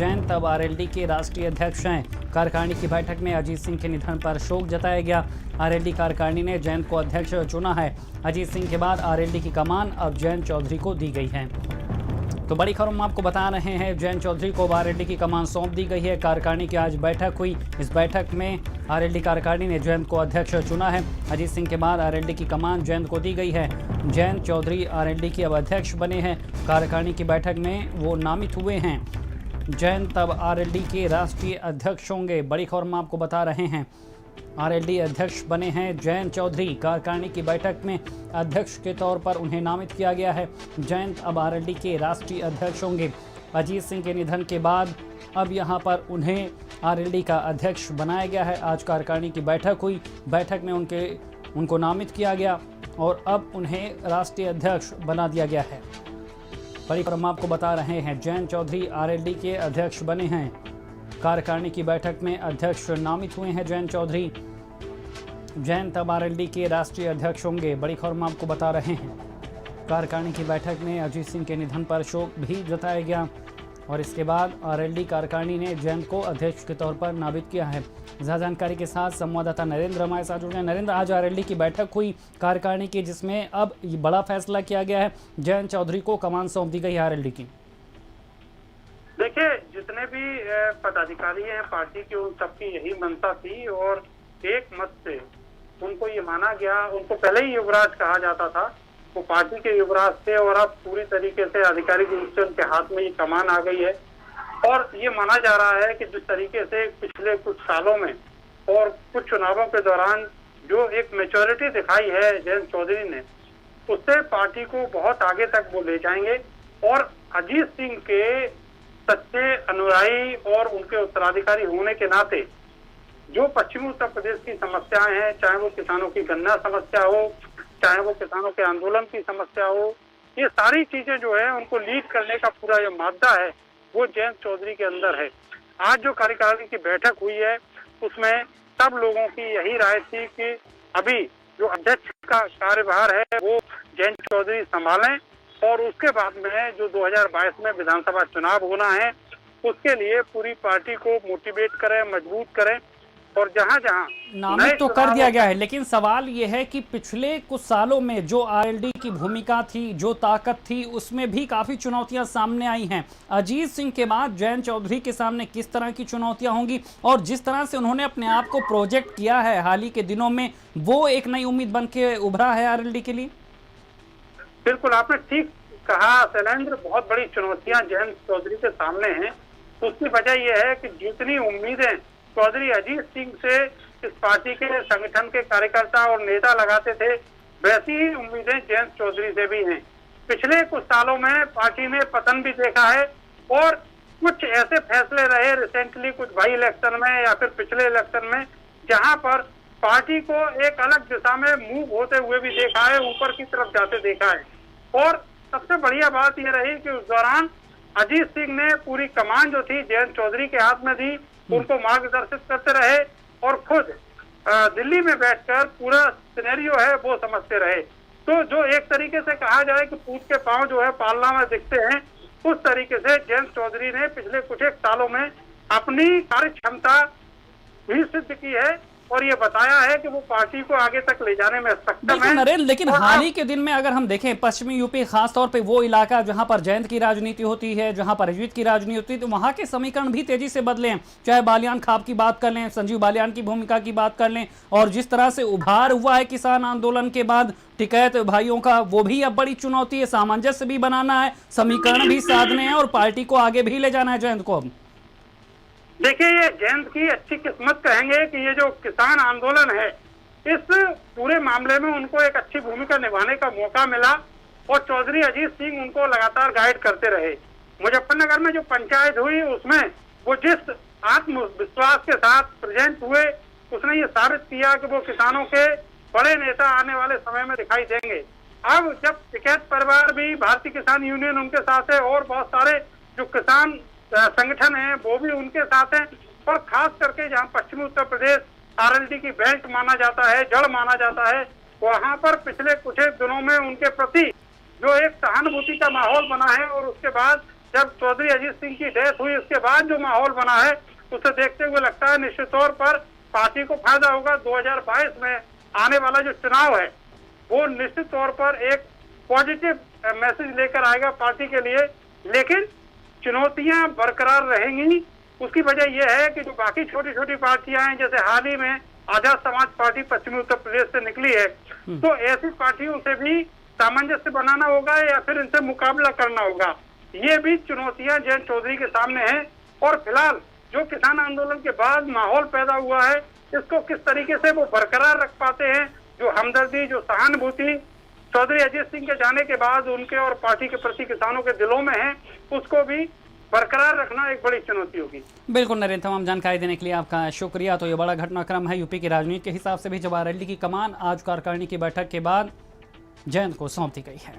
जयंत अब आरएलडी के राष्ट्रीय अध्यक्ष हैं। कार्यकारिणी की बैठक में अजीत सिंह के निधन पर शोक जताया गया। आरएलडी कार्यकारिणी ने जयंत को अध्यक्ष चुना है। अजीत सिंह के बाद आरएलडी की कमान अब जयंत चौधरी को दी गई है। तो बड़ी खबर हम आपको बता रहे हैं, जयंत चौधरी को आरएलडी की कमान सौंप दी गई है। कार्यकारिणी की आज बैठक हुई। इस बैठक में आरएलडी कार्यकारिणी ने जयंत को अध्यक्ष चुना है। अजीत सिंह के बाद आरएलडी की कमान जयंत को दी गई है। जयंत चौधरी आरएलडी के अब अध्यक्ष बने हैं। कार्यकारिणी की बैठक में वो नामित हुए हैं। जयंत अब आरएलडी के राष्ट्रीय अध्यक्ष होंगे। बड़ी खबर हम आपको बता रहे हैं, आरएलडी अध्यक्ष बने हैं जयंत चौधरी। कार्यकारिणी की बैठक में अध्यक्ष के तौर पर उन्हें नामित किया गया है। जयंत अब आरएलडी के राष्ट्रीय अध्यक्ष होंगे। अजीत सिंह के निधन के बाद अब यहां पर उन्हें आरएलडी का अध्यक्ष बनाया गया है। आज कार्यकारिणी की बैठक हुई। बैठक में उनको नामित किया गया और अब उन्हें राष्ट्रीय अध्यक्ष बना दिया गया है। बड़ी खबर हम आपको बता रहे हैं, जयंत चौधरी आरएलडी के अध्यक्ष बने हैं। कार्यकारिणी की बैठक में अध्यक्ष नामित हुए हैं जयंत चौधरी। जयंत अब आरएलडी के राष्ट्रीय अध्यक्ष होंगे। बड़ी खबर हम आपको बता रहे हैं, कार्यकारिणी की बैठक में अजीत सिंह के निधन पर शोक भी जताया गया और इसके बाद आरएलडी कार्यकारिणी ने जयंत को अध्यक्ष के तौर पर नामित किया है। ज्यादा जानकारी के साथ संवाददाता नरेंद्र हमारे साथ जुड़ गए। नरेंद्र, आज आरएलडी की बैठक हुई कार्यकारिणी की, जिसमें अब बड़ा फैसला किया गया है, जयंत चौधरी को कमान सौंप दी गई है आरएलडी की। देखिए, जितने भी पदाधिकारी हैं पार्टी की, उन सबकी यही मंशा थी और एक मत से उनको ये माना गया। उनको पहले ही युवराज कहा जाता था, वो पार्टी के युवराज थे और अब पूरी तरीके से आधिकारिक रूप से उनके हाथ में ये कमान आ गई है। और ये माना जा रहा है कि जिस तरीके से पिछले कुछ सालों में और कुछ चुनावों के दौरान जो एक मैच्योरिटी दिखाई है जयंत चौधरी ने, उससे पार्टी को बहुत आगे तक वो ले जाएंगे। और अजीत सिंह के सच्चे अनुयायी और उनके उत्तराधिकारी होने के नाते जो पश्चिमी उत्तर प्रदेश की समस्याएं हैं, चाहे वो किसानों की गन्ना समस्या हो, चाहे वो किसानों के आंदोलन की समस्या हो, ये सारी चीजें जो है उनको लीड करने का पूरा ये मादा है, वो जयंत चौधरी के अंदर है। आज जो कार्यकारिणी की बैठक हुई है उसमें सब लोगों की यही राय थी कि अभी जो अध्यक्ष का कार्यभार है वो जयंत चौधरी संभालें और उसके बाद में जो 2022 में विधानसभा चुनाव होना है उसके लिए पूरी पार्टी को मोटिवेट करें, मजबूत करें। और जहां जहां नामित तो कर दिया गया है, लेकिन सवाल ये है कि पिछले कुछ सालों में जो आरएलडी की भूमिका थी, जो ताकत थी, उसमें भी काफी चुनौतियां सामने आई हैं। अजीत सिंह के बाद जयंत चौधरी के सामने किस तरह की चुनौतियां होंगी और जिस तरह से उन्होंने अपने आप को प्रोजेक्ट किया है हाल ही के दिनों में, वो एक नई उम्मीद बन के उभरा है आरएलडी के लिए। बिल्कुल आपने ठीक कहा शैलेंद्र, बहुत बड़ी चुनौतियां जयंत चौधरी के सामने हैं। उसकी वजह यह है कि जितनी उम्मीदें चौधरी अजीत सिंह से इस पार्टी के संगठन के कार्यकर्ता और नेता लगाते थे, वैसी ही उम्मीदें जयंत चौधरी से भी हैं। पिछले कुछ सालों में पार्टी ने पतन भी देखा है और कुछ ऐसे फैसले रहे रिसेंटली कुछ भाई इलेक्शन में या फिर पिछले इलेक्शन में, जहां पर पार्टी को एक अलग दिशा में मूव होते हुए भी देखा है, ऊपर की तरफ जाते देखा है। और सबसे बढ़िया बात यह रही कि उस दौरान अजीत सिंह ने पूरी कमान जो थी जयंत चौधरी के हाथ में दी, उनको मार्गदर्शित करते रहे और खुद दिल्ली में बैठकर पूरा सिनेरियो है वो समझते रहे। तो जो एक तरीके से कहा जाए कि पूत के पांव जो है पालना में दिखते हैं, उस तरीके से जयंत चौधरी ने पिछले कुछ एक सालों में अपनी कार्य क्षमता भी सिद्ध की है और ये बताया है कि वो पार्टी को आगे तक ले जाने में सक्षम है। नरेंद्र, लेकिन हाल ही के दिन में अगर हम देखें पश्चिमी यूपी, खासतौर पे वो इलाका जहां पर जयंत की राजनीति होती है, जहां पर अजीत की राजनीति होती है, तो वहां के समीकरण भी तेजी से बदले हैं। चाहे बालियान खाप की बात कर लें, संजीव बालियान की भूमिका की बात कर लें, और जिस तरह से उभार हुआ है किसान आंदोलन के बाद टिकैत भाइयों का, वो भी अब बड़ी चुनौती है। सामंजस्य भी बनाना है, समीकरण भी साधने हैं और पार्टी को आगे भी ले जाना है जयंत को। अब देखिए, ये जयंत की अच्छी किस्मत कहेंगे कि ये जो किसान आंदोलन है, इस पूरे मामले में उनको एक अच्छी भूमिका निभाने का मौका मिला और चौधरी अजीत सिंह उनको लगातार गाइड करते रहे। मुजफ्फरनगर में जो पंचायत हुई उसमें वो जिस आत्मविश्वास के साथ प्रेजेंट हुए, उसने ये साबित किया कि वो किसानों के बड़े नेता आने वाले समय में दिखाई देंगे। अब जब टिकैत परिवार भी, भारतीय किसान यूनियन उनके साथ है और बहुत सारे जो किसान संगठन है वो भी उनके साथ हैं, और खास करके जहां पश्चिमी उत्तर प्रदेश आरएलडी की बेल्ट माना जाता है, जड़ माना जाता है, वहां पर पिछले कुछ एक दिनों में उनके प्रति जो एक सहानुभूति का माहौल बना है और उसके बाद जब चौधरी अजीत सिंह की डेथ हुई उसके बाद जो माहौल बना है उसे देखते हुए लगता है निश्चित तौर पर पार्टी को फायदा होगा। 2022 में आने वाला जो चुनाव है वो निश्चित तौर पर एक पॉजिटिव मैसेज लेकर आएगा पार्टी के लिए, लेकिन चुनौतियां बरकरार रहेंगी। उसकी वजह यह है कि जो बाकी छोटी छोटी पार्टियां हैं, जैसे हाल ही में आजाद समाज पार्टी पश्चिमी उत्तर प्रदेश से निकली है, तो ऐसी पार्टियों से भी सामंजस्य बनाना होगा या फिर इनसे मुकाबला करना होगा। ये भी चुनौतियां जयंत चौधरी के सामने हैं। और फिलहाल जो किसान आंदोलन के बाद माहौल पैदा हुआ है, इसको किस तरीके से वो बरकरार रख पाते हैं, जो हमदर्दी, जो सहानुभूति चौधरी अजीत सिंह के जाने के बाद उनके और पार्टी के प्रति किसानों के दिलों में है, उसको भी बरकरार रखना एक बड़ी चुनौती होगी। बिल्कुल नरेंद्र, तमाम जानकारी देने के लिए आपका शुक्रिया। तो ये बड़ा घटनाक्रम है यूपी की राजनीति के हिसाब से भी, जब आरएलडी की कमान आज कार्यकारिणी की बैठक के बाद जयंत को सौंप दी गई है।